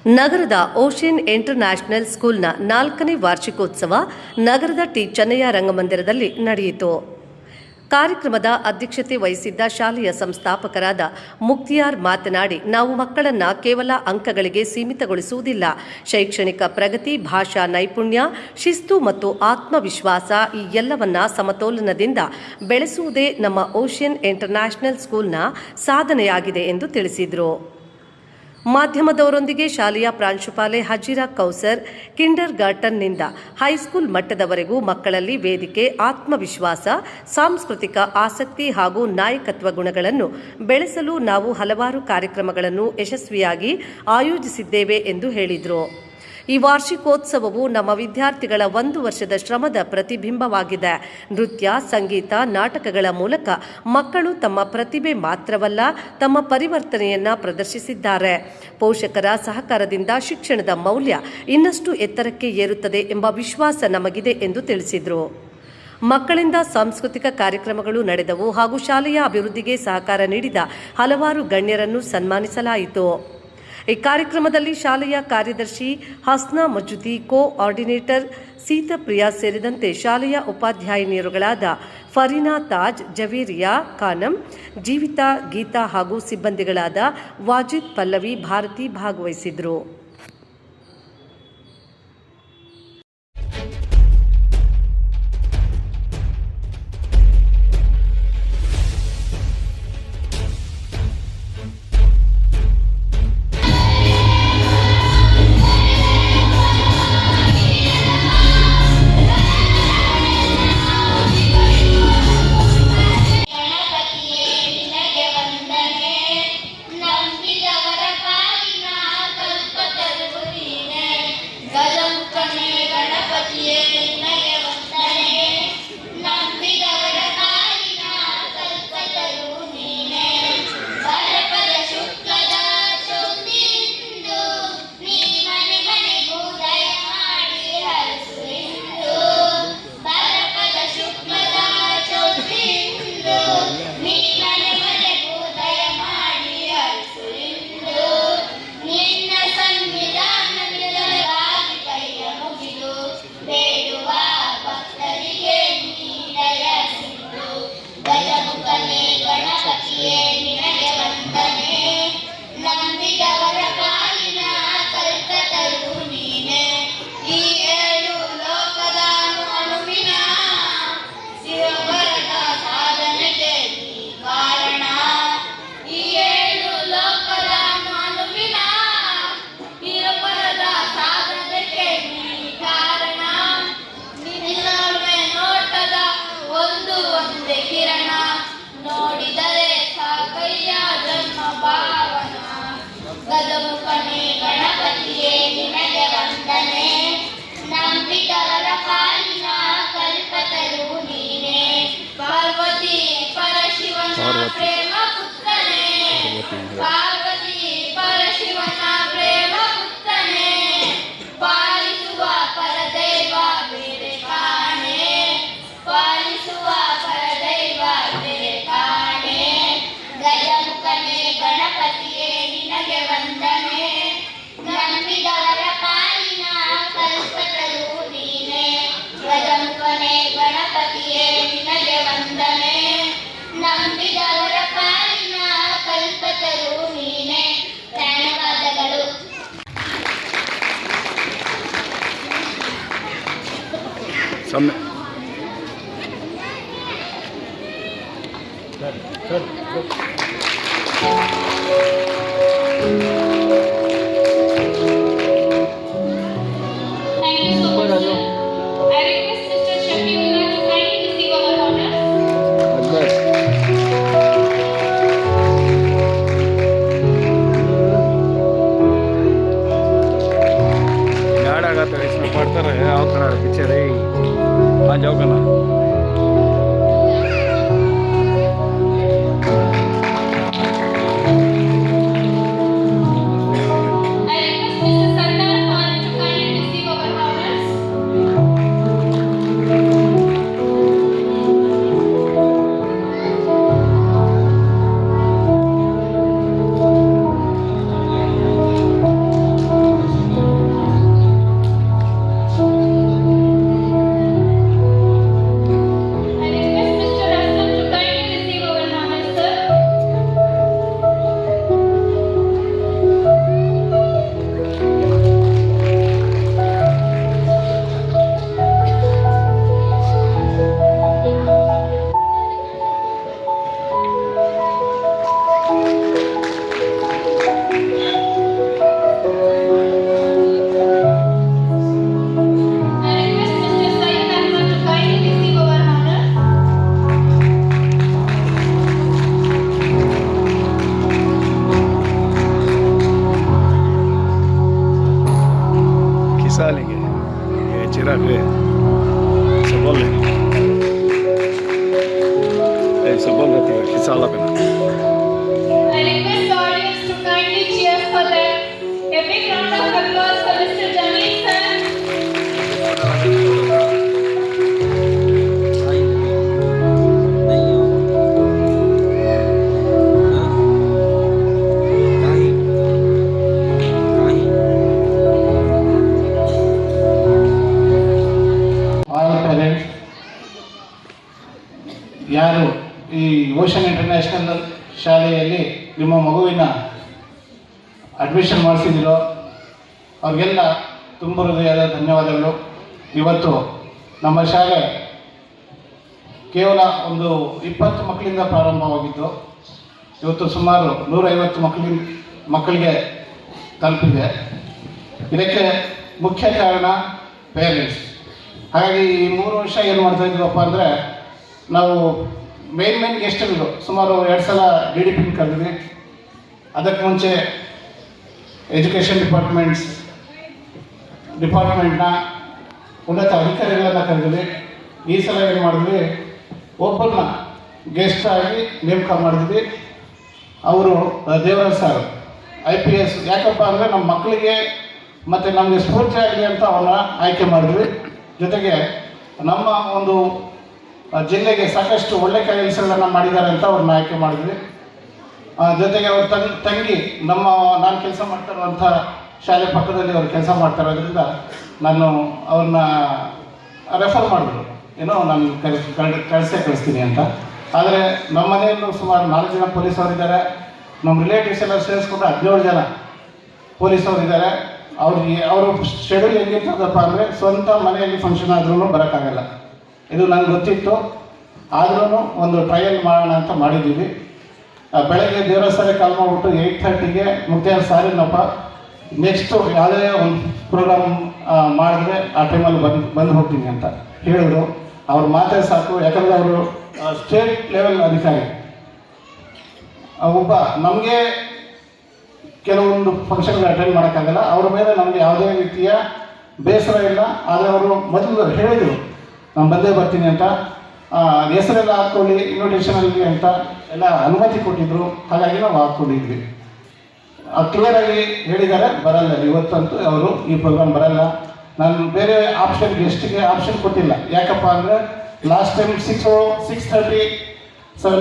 ನಗರದ ocean international ಸ್ಕೂಲ್ನ 4ನೇ ವಾರ್ಷಿಕೋತ್ಸವ ನಗರದ ಟಿ ಚೆನ್ನಯ್ಯ ರಂಗಮಂದಿರದಲ್ಲಿ ನಡೆಯಿತು. ಕಾರ್ಯಕ್ರಮದ ಅಧ್ಯಕ್ಷತೆ ವಹಿಸಿದ್ದ ಶಾಲೆಯ ಸಂಸ್ಥಾಪಕರಾದ ಮುಕ್ತಿಯಾರ್ ಮಾತನಾಡಿ, ನಾವು ಮಕ್ಕಳನ್ನು ಕೇವಲ ಅಂಕಗಳಿಗೆ ಸೀಮಿತಗೊಳಿಸುವುದಿಲ್ಲ. ಶೈಕ್ಷಣಿಕ ಪ್ರಗತಿ, ಭಾಷಾ ನೈಪುಣ್ಯ, ಶಿಸ್ತು ಮತ್ತು ಆತ್ಮವಿಶ್ವಾಸ ಈ ಎಲ್ಲವನ್ನ ಸಮತೋಲನದಿಂದ ಬೆಳೆಸುವುದೇ ನಮ್ಮ ಓಷನ್ ಇಂಟರ್ನ್ಯಾಷನಲ್ ಸ್ಕೂಲ್ನ ಸಾಧನೆಯಾಗಿದೆ ಎಂದು ತಿಳಿಸಿದರು. ಮಾಧ್ಯಮದವರೊಂದಿಗೆ ಶಾಲೆಯ ಪ್ರಾಂಶುಪಾಲೆ ಹಜೀರಾ ಕೌಸರ್ ಕಿಂಡರ್ ಗಾರ್ಟನ್ನಿಂದ ಹೈಸ್ಕೂಲ್ ಮಟ್ಟದವರೆಗೂ ಮಕ್ಕಳಲ್ಲಿ ವೇದಿಕೆ, ಆತ್ಮವಿಶ್ವಾಸ, ಸಾಂಸ್ಕೃತಿಕ ಆಸಕ್ತಿ ಹಾಗೂ ನಾಯಕತ್ವ ಗುಣಗಳನ್ನು ಬೆಳೆಸಲು ನಾವು ಹಲವಾರು ಕಾರ್ಯಕ್ರಮಗಳನ್ನು ಯಶಸ್ವಿಯಾಗಿ ಆಯೋಜಿಸಿದ್ದೇವೆ ಎಂದು ಹೇಳಿದರು. ಈ ವಾರ್ಷಿಕೋತ್ಸವವು ನಮ್ಮ ವಿದ್ಯಾರ್ಥಿಗಳ 1 ವರ್ಷದ ಶ್ರಮದ ಪ್ರತಿಬಿಂಬವಾಗಿದೆ. ನೃತ್ಯ, ಸಂಗೀತ, ನಾಟಕಗಳ ಮೂಲಕ ಮಕ್ಕಳು ತಮ್ಮ ಪ್ರತಿಭೆ ಮಾತ್ರವಲ್ಲ, ತಮ್ಮ ಪರಿವರ್ತನೆಯನ್ನು ಪ್ರದರ್ಶಿಸಿದ್ದಾರೆ. ಪೋಷಕರ ಸಹಕಾರದಿಂದ ಶಿಕ್ಷಣದ ಮೌಲ್ಯ ಇನ್ನಷ್ಟು ಎತ್ತರಕ್ಕೆ ಏರುತ್ತದೆ ಎಂಬ ವಿಶ್ವಾಸ ನಮಗಿದೆ ಎಂದು ತಿಳಿಸಿದರು. ಮಕ್ಕಳಿಂದ ಸಾಂಸ್ಕೃತಿಕ ಕಾರ್ಯಕ್ರಮಗಳು ನಡೆದವು ಹಾಗೂ ಶಾಲೆಯ ಅಭಿವೃದ್ಧಿಗೆ ಸಹಕಾರ ನೀಡಿದ ಹಲವಾರು ಗಣ್ಯರನ್ನು ಸನ್ಮಾನಿಸಲಾಯಿತು. ಈ ಕಾರ್ಯಕ್ರಮದಲ್ಲಿ ಶಾಲೆಯ ಕಾರ್ಯದರ್ಶಿ ಹಸ್ನಾ ಮಜುದಿ, ಕೋಆರ್ಡಿನೇಟರ್ ಸೀತಪ್ರಿಯಾ ಸೇರಿದಂತೆ ಶಾಲೆಯ ಉಪಾಧ್ಯಾಯಿನಿಯರುಗಳಾದ ಫರೀನಾ ತಾಜ್, ಜವೇರಿಯಾ ಖಾನಂ, ಜೀವಿತಾ, ಗೀತಾ ಹಾಗೂ ಸಿಬ್ಬಂದಿಗಳಾದ ವಾಜಿದ್, ಪಲ್ಲವಿ, ಭಾರತಿ ಭಾಗವಹಿಸಿದರು. ಗಜಮುಖನೇ ಗಣಪತಿಯೇ ನಿನಗೆ ವಂದನೆ, ನಂಬಿದವರ ಪಾಲಿನ ಕಲ್ಪತರು ನೀನೆ, ಪಾರ್ವತಿ ಪರಶಿವನ ಪ್ರೇಮ ಪುತ್ರನೇ, ಪಾರ್ವತಿ ಪರಶಿವನ ಪ್ರೇಮ ಪುತ್ರನೇ, ಪಾಲಿಸುವ ಪರದೈವ ಬೇರೆ ಕಾಣೆ, ಪಾಲಿಸುವ ಪರದೈವ ಬೇರೆ ಕಾಣೆ. ಗಜಮುಖನೇ ಗಣಪತಿಯೇ ನಿನಗೆ ವಂದನೆ, ನಂಬಿದವರ ಪಾಲಿನ ಕಲ್ಪತರು ನೀನೆ, ಗಜಮುಖನೇ ಗಣಪತಿಯೇ ನಿನಗೆ ವಂದನೆ, ನಂಬಿದವರ ಪಾಲಿನ ಕಲ್ಪತರು ನೀನೆ. ಧನ್ಯವಾದಗಳು. पढ़ता रहे आओ खड़ा पीछे रही आ जाओ करना ಶಾಲೆಯಲ್ಲಿ ನಿಮ್ಮ ಮಗುವಿನ ಅಡ್ಮಿಷನ್ ಮಾಡಿಸಿದಿರೋ ಅವ್ರಿಗೆಲ್ಲ ತುಂಬ ಹೃದಯದ ಧನ್ಯವಾದಗಳು. ಇವತ್ತು ನಮ್ಮ ಶಾಲೆ ಕೇವಲ ಒಂದು 20 ಮಕ್ಕಳಿಂದ ಪ್ರಾರಂಭವಾಗಿದ್ದು ಇವತ್ತು ಸುಮಾರು 150 ಮಕ್ಕಳಿಗೆ ತಲುಪಿದೆ. ಇದಕ್ಕೆ ಮುಖ್ಯ ಕಾರಣ ಪೇರೆಂಟ್ಸ್. ಹಾಗಾಗಿ ಈ 3 ವರ್ಷ ಏನು ಮಾಡ್ತಾ ಇದ್ವಪ್ಪ ಅಂದರೆ, ನಾವು ಮೇನ್ ಗೆಸ್ಟ್ಗಳು ಸುಮಾರು 2 ಸಲ DDP ಕರೆದಿದ್ವಿ. ಅದಕ್ಕೆ ಮುಂಚೆ ಎಜುಕೇಷನ್ ಡಿಪಾರ್ಟ್ಮೆಂಟ್ನ ಉನ್ನತ ಅಧಿಕಾರಿಗಳನ್ನು ಕರೆದಿದ್ವಿ. ಈ ಸಲ ಏನು ಮಾಡಿದ್ವಿ, ಒಬ್ಬರನ್ನ ಗೆಸ್ಟ್ ಆಗಿ ನೇಮಕ ಮಾಡಿದ್ವಿ. ಅವರು ದೇವರಾಜ್ ಸರ್ IPS. ಯಾಕಪ್ಪ ಅಂದರೆ ನಮ್ಮ ಮಕ್ಕಳಿಗೆ ಮತ್ತು ನಮಗೆ ಸ್ಫೂರ್ತಿ ಆಗಲಿ ಅಂತ ಅವ್ರನ್ನ ಆಯ್ಕೆ ಮಾಡಿದ್ವಿ. ಜೊತೆಗೆ ನಮ್ಮ ಒಂದು ಜಿಲ್ಲೆಗೆ ಸಾಕಷ್ಟು ಒಳ್ಳೆ ಕೆಲಸಗಳನ್ನು ಮಾಡಿದ್ದಾರೆ ಅಂತ ಅವ್ರನ್ನ ಆಯ್ಕೆ ಮಾಡಿದ್ವಿ. ಜೊತೆಗೆ ಅವ್ರ ತಂಗಿ ನಾನು ಕೆಲಸ ಮಾಡ್ತಾ ಇರುವಂಥ ಶಾಲೆ ಪಕ್ಕದಲ್ಲಿ ಅವ್ರು ಕೆಲಸ ಮಾಡ್ತಾ ಇರೋದ್ರಿಂದ ನಾನು ಅವ್ರನ್ನ ರೆಫರ್ ಮಾಡಿದ್ರು, ನಾನು ಕಳಿಸ್ತೀನಿ ಅಂತ. ಆದರೆ ನಮ್ಮ ಮನೆಯಲ್ಲೂ ಸುಮಾರು 4 ಜನ ಪೊಲೀಸವರಿದ್ದಾರೆ. ನಮ್ಮ ರಿಲೇಟಿವ್ಸ್ ಎಲ್ಲ ಸೇರಿಸ್ಕೊಂಡು 17 ಜನ ಪೊಲೀಸವರಿದ್ದಾರೆ. ಅವರು ಶೆಡ್ಯೂಲ್ ಹೆಂಗಿರ್ತದಪ್ಪ ಅಂದರೆ, ಸ್ವಂತ ಮನೆಯಲ್ಲಿ ಫಂಕ್ಷನ್ ಆದ್ರೂ ಬರೋಕ್ಕಾಗಲ್ಲ. ಇದು ನನಗೆ ಗೊತ್ತಿತ್ತು. ಆದ್ರೂ ಒಂದು ಟ್ರಯಲ್ ಮಾಡೋಣ ಅಂತ ಮಾಡಿದ್ದೀವಿ. ಬೆಳಗ್ಗೆ ದೇವರಾಜ್ ಸರಿ ಕಾಲ್ ಮಾಡಿಬಿಟ್ಟು 8:30ಗೆ ಮುಕ್ತಾಯ ಸಾರಿನಪ್ಪ, ನೆಕ್ಸ್ಟು ಯಾವುದೇ ಒಂದು ಪ್ರೋಗ್ರಾಮ್ ಮಾಡಿದ್ರೆ ಆ ಟೈಮಲ್ಲಿ ಬಂದು ಹೋಗ್ತೀನಿ ಅಂತ ಹೇಳಿದ್ರು. ಅವ್ರ ಮಾತೇ ಸಾಕು. ಯಾಕಂದರೆ ಅವರು ಸ್ಟೇಟ್ ಲೆವೆಲ್ ಅಧಿಕಾರಿ. ಒಬ್ಬ ನಮಗೆ ಕೆಲವೊಂದು ಫಂಕ್ಷನ್ಗೆ ಅಟೆಂಡ್ ಮಾಡೋಕ್ಕಾಗಲ್ಲ. ಅವ್ರ ಮೇಲೆ ನಮಗೆ ಯಾವುದೇ ರೀತಿಯ ಬೇಸರ ಇಲ್ಲ. ಆದರೆ ಅವರು ಮೊದಲು ಹೇಳಿದರು, ನಾನು ಬಂದೇ ಬರ್ತೀನಿ ಅಂತ. ಹೆಸರೆಲ್ಲ ಹಾಕ್ಕೊಳ್ಳಿ ಇನ್ವಿಟೇಷನಲ್ಲಿ ಅಂತ ಎಲ್ಲ ಅನುಮತಿ ಕೊಟ್ಟಿದ್ದರು. ಹಾಗಾಗಿ ನಾವು ಹಾಕ್ಕೊಂಡಿದ್ವಿ. ಕ್ಲಿಯರಾಗಿ ಹೇಳಿದ್ದಾರೆ, ಬರಲ್ಲ ಇವತ್ತಂತೂ ಅವರು ಈ ಪ್ರೋಗ್ರಾಮ್ ಬರಲ್ಲ. ನಾನು ಬೇರೆ ಗೆಸ್ಟ್ಗೆ ಆಪ್ಷನ್ ಕೊಟ್ಟಿಲ್ಲ. ಯಾಕಪ್ಪ ಅಂದರೆ ಲಾಸ್ಟ್ ಟೈಮ್ 6:30 7